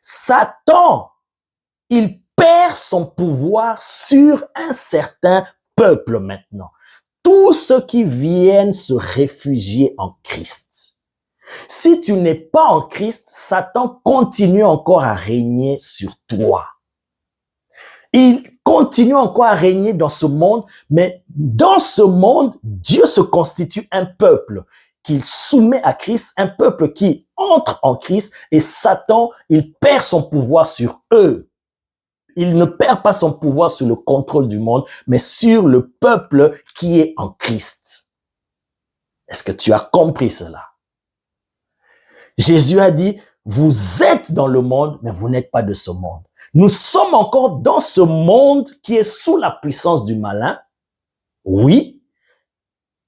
Satan, il perd son pouvoir sur un certain peuple maintenant. Tous ceux qui viennent se réfugier en Christ. Si tu n'es pas en Christ, Satan continue encore à régner sur toi. Il continue encore à régner dans ce monde, mais dans ce monde, Dieu se constitue un peuple qu'il soumet à Christ, un peuple qui entre en Christ, et Satan, il perd son pouvoir sur eux. Il ne perd pas son pouvoir sur le contrôle du monde, mais sur le peuple qui est en Christ. Est-ce que tu as compris cela? Jésus a dit, vous êtes dans le monde, mais vous n'êtes pas de ce monde. Nous sommes encore dans ce monde qui est sous la puissance du malin. Oui.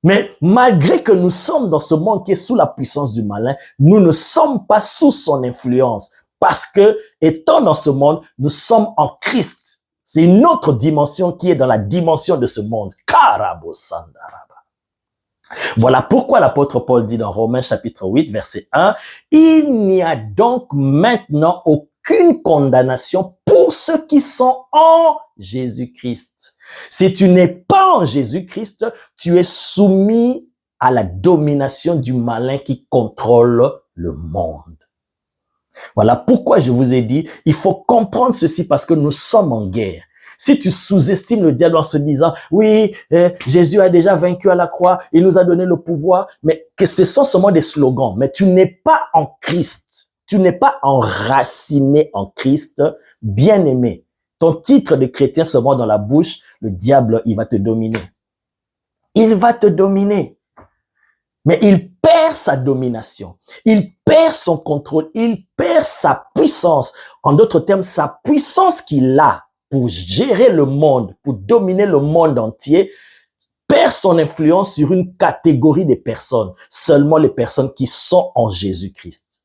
Mais malgré que nous sommes dans ce monde qui est sous la puissance du malin, nous ne sommes pas sous son influence. Parce que, étant dans ce monde, nous sommes en Christ. C'est une autre dimension qui est dans la dimension de ce monde. Karabosandaraba. Voilà pourquoi l'apôtre Paul dit dans Romains chapitre 8, verset 1, « Il n'y a donc maintenant aucune condamnation pour ceux qui sont en Jésus-Christ. » Si tu n'es pas en Jésus-Christ, tu es soumis à la domination du malin qui contrôle le monde. Voilà pourquoi je vous ai dit, il faut comprendre ceci parce que nous sommes en guerre. Si tu sous-estimes le diable en se disant, oui, Jésus a déjà vaincu à la croix, il nous a donné le pouvoir, mais que ce sont seulement des slogans, mais tu n'es pas en Christ, tu n'es pas enraciné en Christ, bien-aimé. Ton titre de chrétien seulement dans la bouche, le diable, il va te dominer. Il va te dominer. Mais il perd sa domination, il perd son contrôle, il perd sa puissance. En d'autres termes, sa puissance qu'il a pour gérer le monde, pour dominer le monde entier, perd son influence sur une catégorie de personnes, seulement les personnes qui sont en Jésus-Christ.